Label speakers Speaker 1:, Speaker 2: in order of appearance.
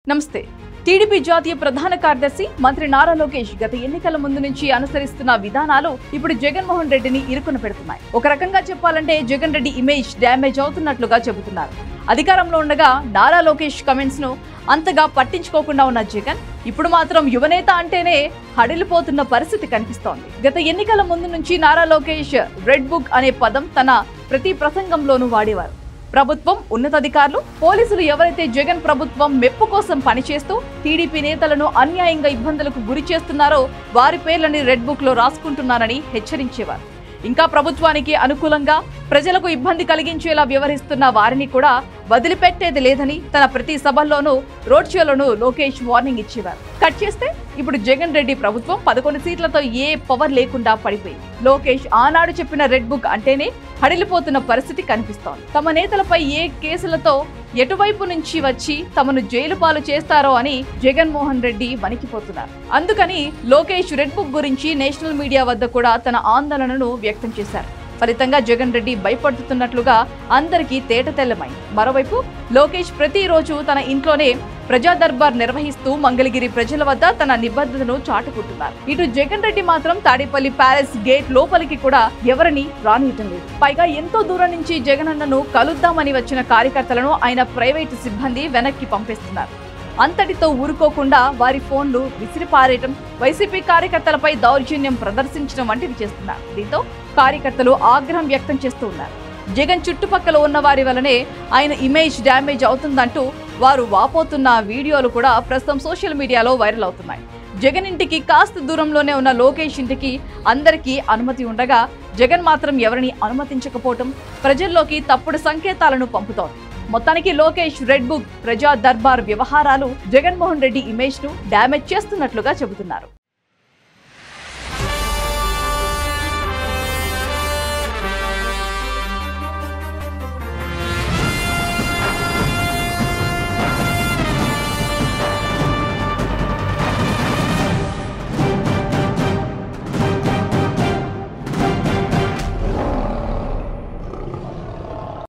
Speaker 1: నమస్తే. టీడీపీ జాతీయ ప్రధాన కార్యదర్శి మంత్రి నారా లోకేష్ గత ఎన్నికల ముందు నుంచి అనుసరిస్తున్న విధానాలు ఇప్పుడు జగన్మోహన్ రెడ్డిని ఇరుకున పెడుతున్నాయి. ఒక రకంగా చెప్పాలంటే జగన్ రెడ్డి ఇమేజ్ డ్యామేజ్ అవుతున్నట్లుగా చెబుతున్నారు. అధికారంలో ఉండగా నారా లోకేష్ కమెంట్స్ ను అంతగా పట్టించుకోకుండా ఉన్న జగన్ ఇప్పుడు మాత్రం యువనేత అంటేనే హడిలిపోతున్న పరిస్థితి కనిపిస్తోంది. గత ఎన్నికల ముందు నుంచి నారా లోకేష్ రెడ్ బుక్ అనే పదం తన ప్రతి ప్రసంగంలోనూ వాడేవారు. ప్రభుత్వం, ఉన్నతాధికారులు, పోలీసులు ఎవరైతే జగన్ ప్రభుత్వం మెప్పు కోసం పనిచేస్తూ టీడీపీ నేతలను అన్యాయంగా ఇబ్బందులకు గురి చేస్తున్నారో వారి పేర్లని రెడ్ బుక్ లో రాసుకుంటున్నారని హెచ్చరించేవారు. ఇంకా ప్రభుత్వానికి అనుకూలంగా ప్రజలకు ఇబ్బంది కలిగించేలా వ్యవహరిస్తున్న వారిని కూడా వదిలిపెట్టేది లేదని తన ప్రతి సభల్లోనూ రోడ్ షోలోనూ లోకేష్ వార్నింగ్ ఇచ్చేవారు. కట్ చేస్తే ఇప్పుడు జగన్ రెడ్డి ప్రభుత్వం 11 సీట్లతో ఏ పవర్ లేకుండా పడిపోయింది. లోకేష్ ఆనాడు చెప్పిన రెడ్ బుక్ అంటేనే హడిలిపోతున్న పరిస్థితి కనిపిస్తోంది. తమ నేతలపై ఏ కేసులతో ఎటువైపు నుంచి వచ్చి తమను జైలు పాలు చేస్తారో అని జగన్మోహన్ రెడ్డి వణికిపోతున్నారు. అందుకని లోకేష్ రెడ్ బుక్ గురించి నేషనల్ మీడియా వద్ద కూడా తన ఆందోళనను వ్యక్తం చేశారు. ఫలితంగా జగన్ రెడ్డి భయపడుతున్నట్లుగా అందరికీ తేటతెల్లమైంది. మరోవైపు లోకేష్ ప్రతిరోజు తన ఇంట్లోనే ప్రజా దర్బార్ నిర్వహిస్తూ మంగళగిరి ప్రజల వద్ద తన నిబద్ధతను చాటుకుంటున్నారు. ఇటు జగన్ రెడ్డి మాత్రం తాడేపల్లి ప్యాలెస్ గేట్ లోపలికి కూడా ఎవరిని రానియటం లేదు. పైగా ఎంతో దూరం నుంచి జగనన్నను కలుద్దామని వచ్చిన కార్యకర్తలను ఆయన ప్రైవేటు సిబ్బంది వెనక్కి పంపిస్తున్నారు. అంతటితో ఊరుకోకుండా వారి ఫోన్లు విసిరిపారేయటం, వైసీపీ కార్యకర్తలపై దౌర్జన్యం ప్రదర్శించడం వంటివి చేస్తున్నారు. దీంతో కార్యకర్తలు ఆగ్రహం వ్యక్తం చేస్తూ ఉన్నారు. జగన్ చుట్టుపక్కల ఉన్న వారి వల్లనే ఆయన ఇమేజ్ డ్యామేజ్ అవుతుందంటూ వారు వాపోతున్న వీడియోలు కూడా ప్రస్తుతం సోషల్ మీడియాలో వైరల్ అవుతున్నాయి. జగన్ ఇంటికి కాస్త దూరంలోనే ఉన్న లోకేష్ ఇంటికి అందరికీ అనుమతి ఉండగా జగన్ మాత్రం ఎవరిని అనుమతించకపోవటం ప్రజల్లోకి తప్పుడు సంకేతాలను పంపుతోంది. మొత్తానికి లోకేష్ రెడ్ బుక్, ప్రజా దర్బార్ వ్యవహారాలు జగన్మోహన్ రెడ్డి ఇమేజ్ ను డ్యామేజ్ చేస్తున్నట్లుగా చెబుతున్నారు.